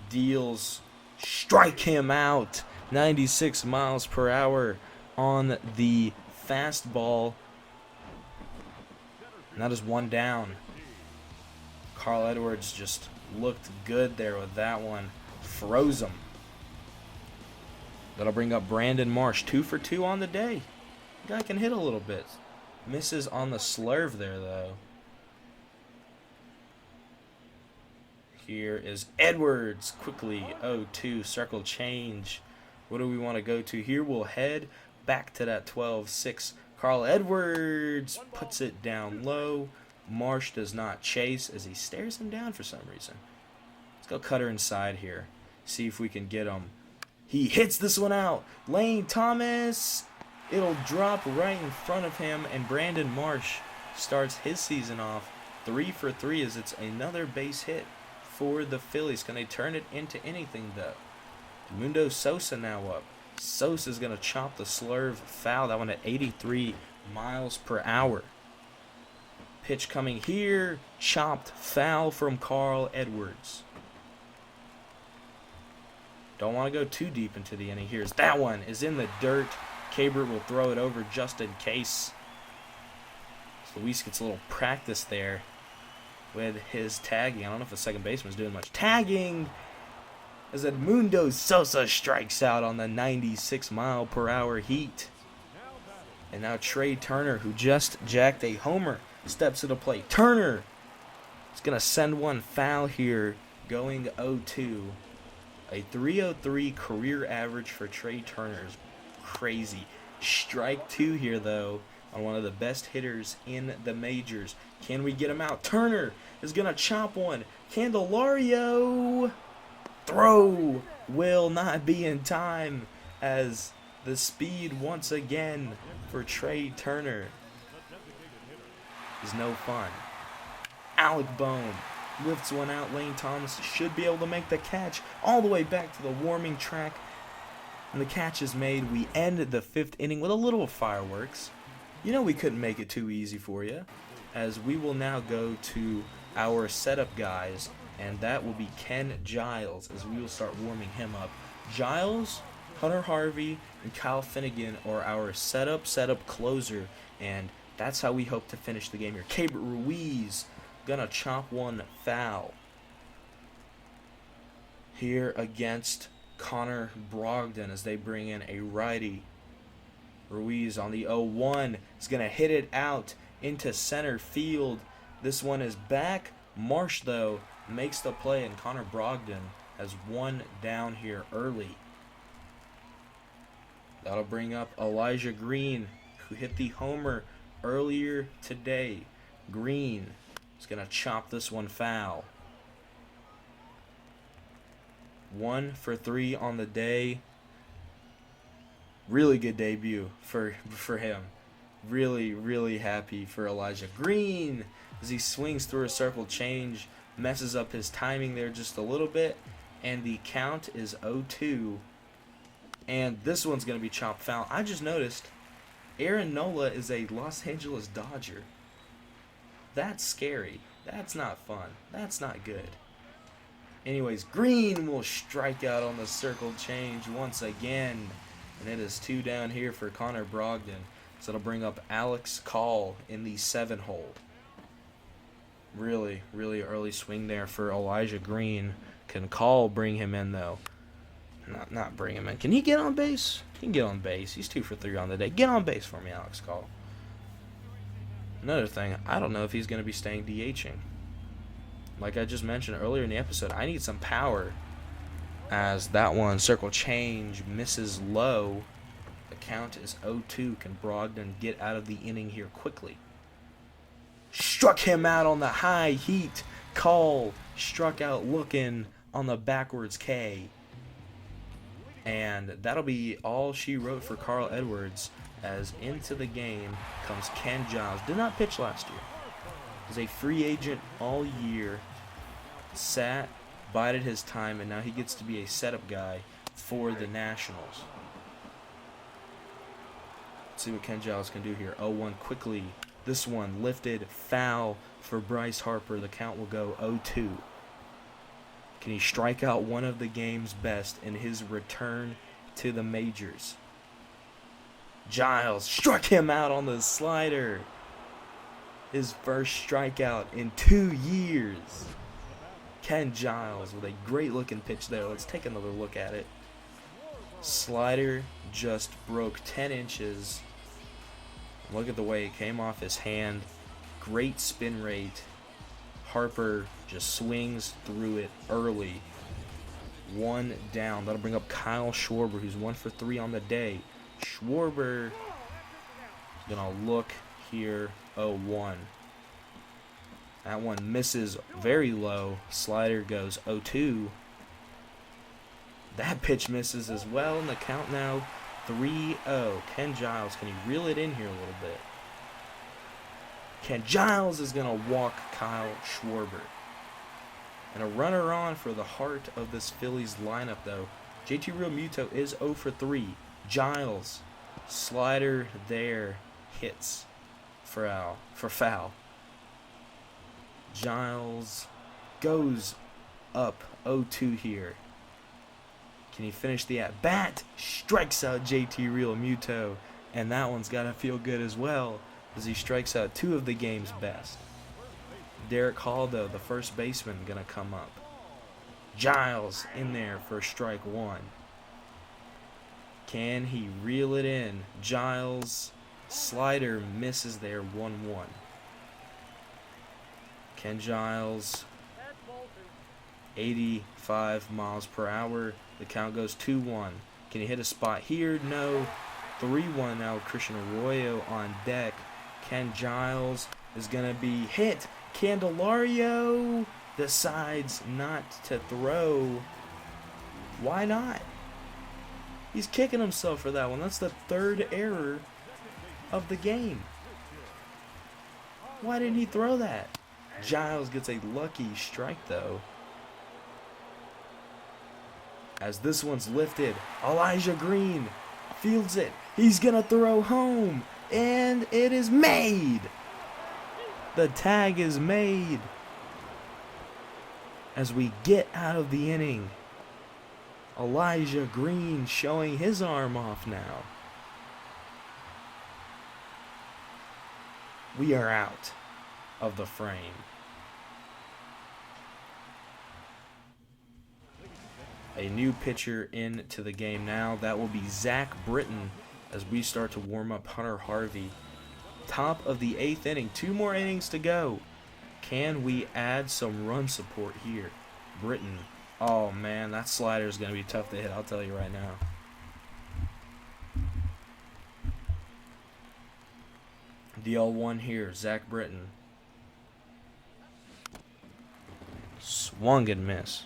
deals, strike him out. 96 miles per hour on the fastball. And that is one down. Carl Edwards just looked good there with that one. Froze him. That'll bring up Brandon Marsh. 2 for 2 on the day. Guy can hit a little bit. Misses on the slurve there, though. Here is Edwards. Quickly 0-2 circle change. What do we want to go to here? We'll head back to that 12-6. Carl Edwards puts it down low. Marsh does not chase as he stares him down for some reason. Let's go cutter inside here. See if we can get him. He hits this one out. Lane Thomas. It'll drop right in front of him, and Brandon Marsh starts his season off 3 for 3 as it's another base hit for the Phillies. Can they turn it into anything, though? Mundo Sosa now up. Sosa's going to chop the slurve foul. That one at 83 miles per hour. Pitch coming here. Chopped foul from Carl Edwards. Don't want to go too deep into the inning. Here's that one is in the dirt. Cabert will throw it over just in case. So Luis gets a little practice there with his tagging. I don't know if the second baseman's doing much tagging. As Edmundo Sosa strikes out on the 96 mile per hour heat. And now Trey Turner, who just jacked a homer, steps to the plate. Turner is going to send one foul here, going 0-2. A 303 career average for Trey Turner is crazy. Strike 2 here, though, on one of the best hitters in the majors. Can we get him out? Turner is going to chop one. Candelario. Throw will not be in time as the speed once again for Trey Turner is no fun. Alec Bohm lifts one out. Lane Thomas should be able to make the catch all the way back to the warming track. And the catch is made. We end the 5th inning with a little fireworks. You know we couldn't make it too easy for you, as we will now go to our setup guys, and that will be Ken Giles, as we will start warming him up. Giles, Hunter Harvey, and Kyle Finnegan are our setup closer, and that's how we hope to finish the game here. Cabert Ruiz gonna chop one foul here against Connor Brogdon as they bring in a righty. Ruiz on the 0-1 is going to hit it out into center field. This one is back. Marsh, though, makes the play, and Connor Brogdon has one down here early. That'll bring up Elijah Green, who hit the homer earlier today. Green is going to chop this one foul. 1 for 3 on the day. Really good debut for him. Really happy for Elijah Green as he swings through a circle change, messes up his timing there just a little bit, and the count is 0-2. And this one's going to be chopped foul. I just noticed Aaron Nola is a Los Angeles Dodger. That's scary. That's not fun. That's not good. Anyways, Green will strike out on the circle change once again. And it is 2 down here for Connor Brogdon. So that'll bring up Alex Call in the 7-hole. Really, really early swing there for Elijah Green. Can Call bring him in, though? Not bring him in. Can he get on base? He can get on base. He's 2 for 3 on the day. Get on base for me, Alex Call. Another thing, I don't know if he's going to be staying DHing. Like I just mentioned earlier in the episode, I need some power. As that one, circle change, misses low. The count is 0-2. Can Brogdon get out of the inning here quickly? Struck him out on the high heat. Call struck out looking on the backwards K. And that'll be all she wrote for Carl Edwards, as into the game comes Ken Giles. Did not pitch last year. Was a free agent all year. Sat, bided his time, and now he gets to be a setup guy for the Nationals. Let's see what Ken Giles can do here. 0-1 quickly. This one lifted, foul for Bryce Harper. The count will go 0-2. Can he strike out one of the game's best in his return to the majors? Giles struck him out on the slider. His first strikeout in 2 years. Ken Giles with a great looking pitch there. Let's take another look at it. Slider just broke 10 inches. Look at the way it came off his hand. Great spin rate. Harper just swings through it early. 1 down. That'll bring up Kyle Schwarber, who's 1 for 3 on the day. Schwarber is going to look here. 0-1. That one misses very low. Slider goes 0-2. That pitch misses as well, and the count now 3-0. Ken Giles, can he reel it in here a little bit? Ken Giles is going to walk Kyle Schwarber. And a runner on for the heart of this Phillies lineup, though. JT Realmuto is 0 for 3. Giles, slider there, hits for foul. Giles goes up 0-2 here. Can he finish the at-bat? Strikes out JT Realmuto. And that one's got to feel good as well, as he strikes out 2 of the game's best. Derek Hall, though, the first baseman, going to come up. Giles in there for strike 1. Can he reel it in? Giles, slider misses there, 1-1. Ken Giles, 85 miles per hour. The count goes 2-1. Can he hit a spot here? No. 3-1 now. Christian Arroyo on deck. Ken Giles is going to be hit. Candelario decides not to throw. Why not? He's kicking himself for that one. That's the 3rd error of the game. Why didn't he throw that? Giles gets a lucky strike, though. As this one's lifted, Elijah Green fields it. He's going to throw home, and it is made. The tag is made. As we get out of the inning, Elijah Green showing his arm off now. We are out of the frame. A new pitcher into the game now. That will be Zach Britton as we start to warm up Hunter Harvey. Top of the 8th inning. 2 more innings to go. Can we add some run support here? Britton. Oh, man, that slider is going to be tough to hit, I'll tell you right now. The 0-1 here, Zach Britton. Swung and miss.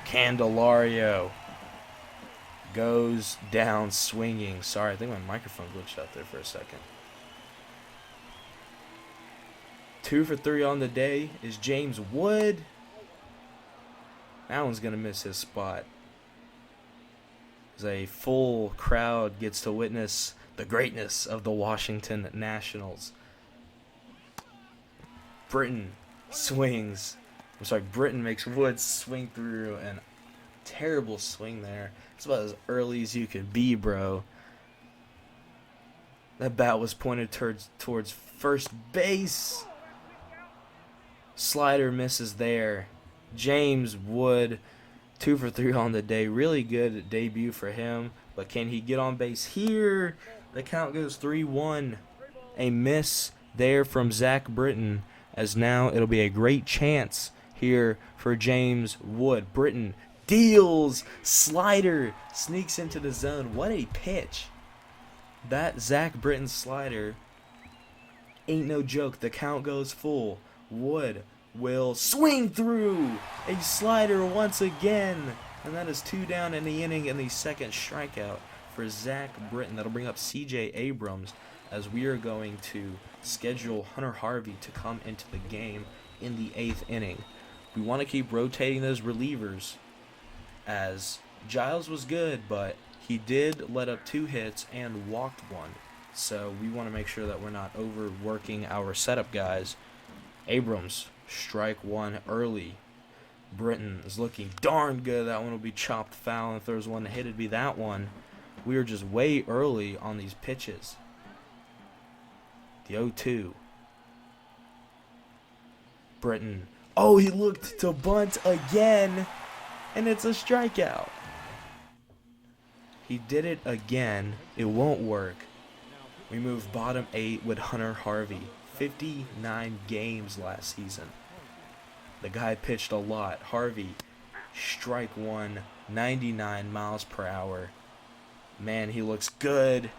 Candelario goes down swinging. Sorry, I think my microphone glitched out there for a second. 2 for 3 on the day is James Wood. That one's going to miss his spot. As a full crowd gets to witness the greatness of the Washington Nationals. Britton swings. I'm sorry, Britton makes Wood swing through, and terrible swing there. It's about as early as you could be, bro. That bat was pointed towards first base. Slider misses there. James Wood, 2 for 3 on the day. Really good debut for him. But can he get on base here? The count goes 3-1. A miss there from Zach Britton, as now it'll be a great chance here for James Wood. Britton deals. Slider sneaks into the zone. What a pitch. That Zach Britton slider ain't no joke. The count goes full. Wood will swing through a slider once again. And that is 2 down in the inning and the second strikeout for Zach Britton. That'll bring up CJ Abrams, as we are going to schedule Hunter Harvey to come into the game in the 8th inning. We want to keep rotating those relievers, as Giles was good, but he did let up 2 hits and walked 1. So we want to make sure that we're not overworking our setup guys. Abrams, strike 1 early. Britton is looking darn good. That one will be chopped foul, and if there was one to hit, it'd be that one. We are just way early on these pitches. The 0-2. Britton. Oh, he looked to bunt again, and it's a strikeout. He did it again. It won't work. We move bottom 8 with Hunter Harvey. 59 games last season. The guy pitched a lot. Harvey, strike 1, 99 miles per hour. Man, he looks good.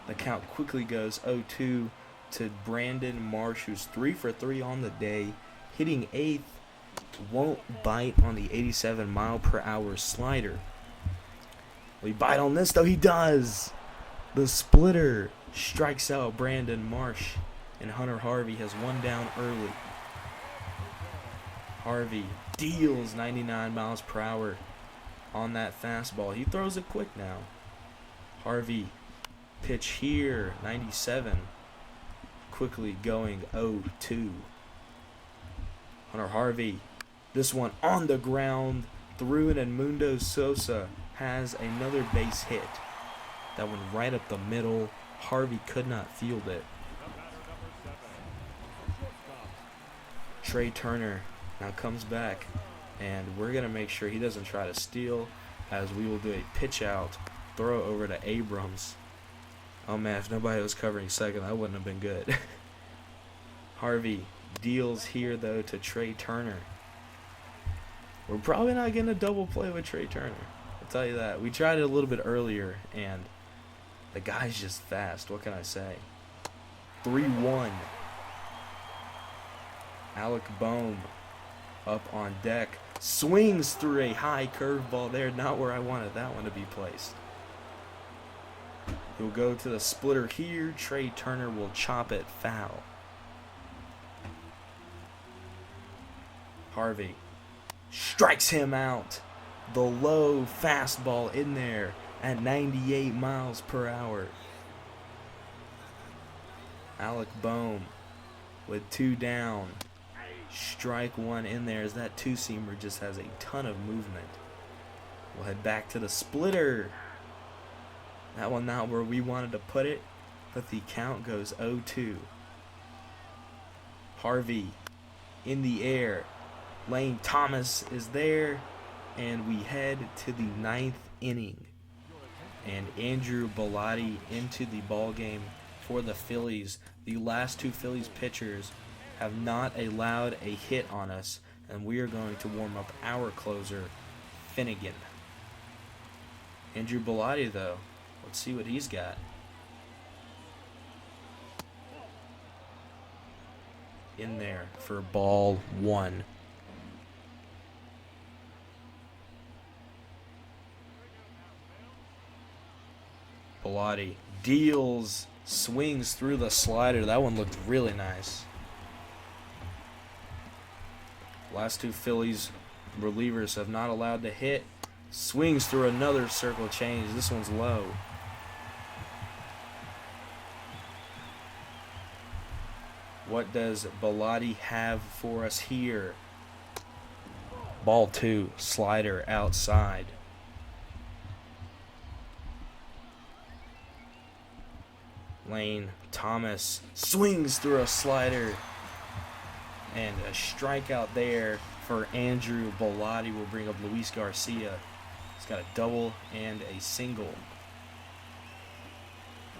The count quickly goes 0-2 to Brandon Marsh, who's 3 for 3 on the day, hitting 8th. Won't bite on the 87 mile per hour slider. Will he bite on this, though? He does. The splitter strikes out Brandon Marsh, and Hunter Harvey has 1 down early. Harvey deals 99 miles per hour on that fastball. He throws it quick now. Harvey, pitch here, 97. Quickly going 0-2. Hunter Harvey, this one on the ground, through it, and Mundo Sosa has another base hit. That one right up the middle. Harvey could not field it. Trey Turner now comes back, and we're going to make sure he doesn't try to steal, as we will do a pitch out, throw over to Abrams. Oh man, if nobody was covering second, that wouldn't have been good. Harvey deals here, though, to Trey Turner. We're probably not getting a double play with Trey Turner. I'll tell you that. We tried it a little bit earlier, and the guy's just fast. What can I say? 3-1. Alec Boehm up on deck. Swings through a high curveball there. Not where I wanted that one to be placed. He'll go to the splitter here. Trey Turner will chop it foul. Harvey strikes him out. The low fastball in there at 98 miles per hour. Alec Boehm with 2 down. Strike 1 in there, as that 2-seamer just has a ton of movement. We'll head back to the splitter. That one not where we wanted to put it, but the count goes 0-2. Harvey in the air. Lane Thomas is there, and we head to the 9th inning. And Andrew Bellotti into the ball game for the Phillies. The last 2 Phillies pitchers have not allowed a hit on us, and we are going to warm up our closer, Finnegan. Andrew Bellotti, though, let's see what he's got. In there for ball 1. Bellotti deals, swings through the slider. That one looked really nice. Last 2 Phillies relievers have not allowed to hit. Swings through another circle change. This one's low. What does Bellotti have for us here? Ball 2, slider outside. Lane Thomas swings through a slider. And a strikeout there for Andrew Bellotti will bring up Luis Garcia. He's got a double and a single.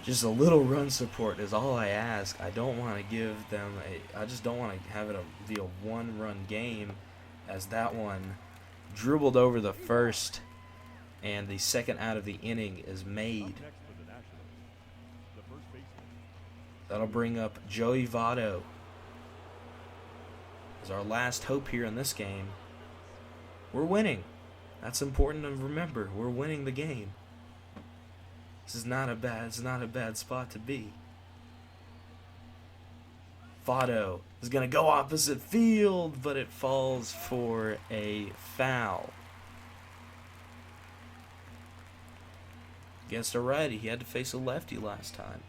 Just a little run support is all I ask. I don't want to give them I just don't want to have it be a one-run game, as that one dribbled over the first, and the second out of the inning is made. That'll bring up Joey Votto as our last hope here in this game. We're winning. That's important to remember. We're winning the game. This is not a bad spot to be. Votto is going to go opposite field, but it falls for a foul. Against a righty. He had to face a lefty last time.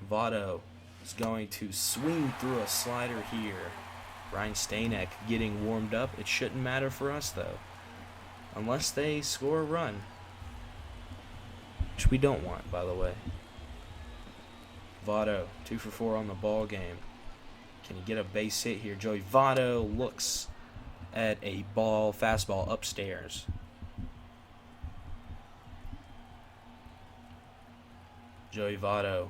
Votto is going to swing through a slider here. Ryan Stanek getting warmed up. It shouldn't matter for us, though, unless they score a run, which we don't want, by the way. Votto, 2 for 4 on the ball game. Can he get a base hit here? Joey Votto looks at a fastball upstairs. Joey Votto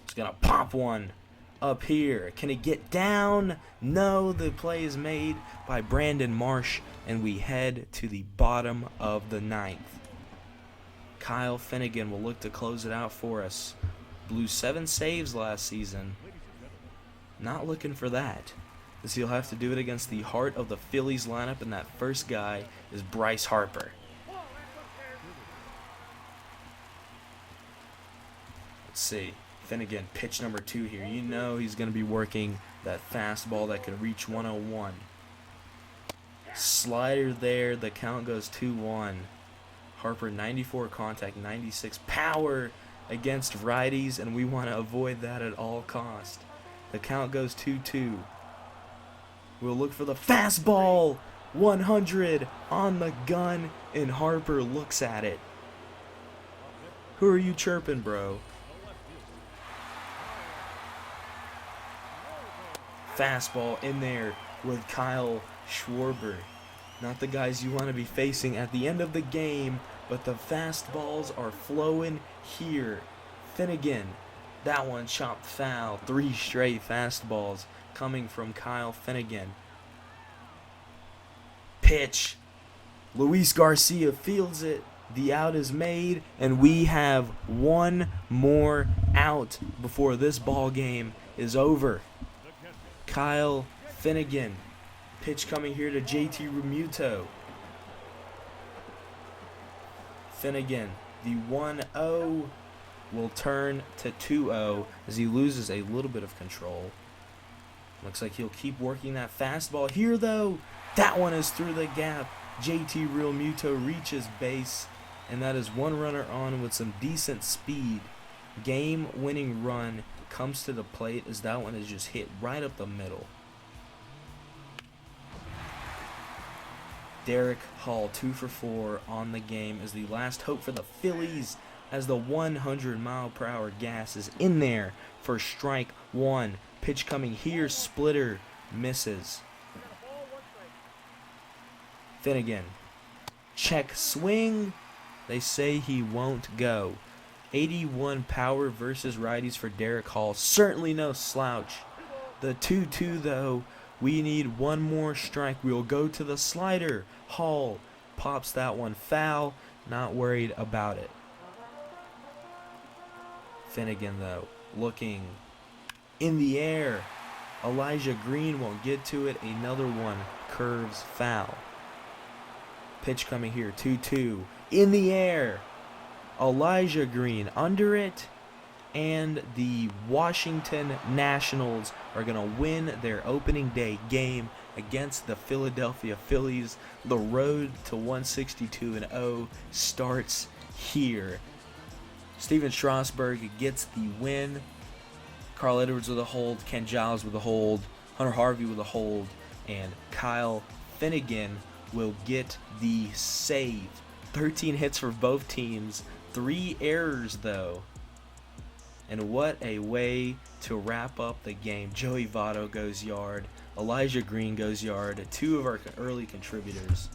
is going to pop one up here. Can he get down? No, the play is made by Brandon Marsh, and we head to the bottom of the ninth. Kyle Finnegan will look to close it out for us. Blew 7 saves last season. Not looking for that, as he'll have to do it against the heart of the Phillies lineup, and that first guy is Bryce Harper. Let's see. Finnegan, pitch number 2 here. You know he's going to be working that fastball that can reach 101. Slider there. The count goes 2-1. Harper, 94 contact, 96 power against righties, and we want to avoid that at all cost. The count goes 2-2. We'll look for the fastball. 100 on the gun, and Harper looks at it. Who are you chirping, bro? Fastball in there with Kyle Schwarber. Not the guys you want to be facing at the end of the game, but the fastballs are flowing here. Finnegan, that one chopped foul. 3 straight fastballs coming from Kyle Finnegan. Pitch. Luis Garcia fields it. The out is made, and we have one more out before this ball game is over. Kyle Finnegan. Pitch coming here to JT Realmuto. Finnegan, the 1-0 will turn to 2-0 as he loses a little bit of control. Looks like he'll keep working that fastball here, though. That one is through the gap. JT Realmuto reaches base, and that is one runner on with some decent speed. Game-winning run comes to the plate as that one is just hit right up the middle. Derek Hall, 2 for 4 on the game, is the last hope for the Phillies as the 100-mile-per-hour gas is in there for strike 1. Pitch coming here, splitter, misses. Finnegan, check swing. They say he won't go. 81 power versus righties for Derek Hall. Certainly no slouch. The 2-2, though. We need one more strike. We'll go to the slider. Hall pops that one foul. Not worried about it. Finnegan, though, looking in the air. Elijah Green won't get to it. Another one curves foul. Pitch coming here. 2-2. In the air. Elijah Green under it. And the Washington Nationals are going to win their opening day game against the Philadelphia Phillies. The road to 162-0 starts here. Steven Strasburg gets the win. Carl Edwards with a hold, Ken Giles with a hold, Hunter Harvey with a hold, and Kyle Finnegan will get the save. 13 hits for both teams, 3 errors though. And what a way to wrap up the game. Joey Votto goes yard, Elijah Green goes yard, 2 of our early contributors.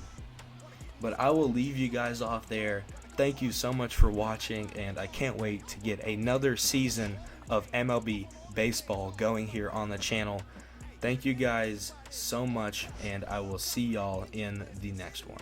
But I will leave you guys off there. Thank you so much for watching, and I can't wait to get another season of MLB baseball going here on the channel. Thank you guys so much, and I will see y'all in the next one.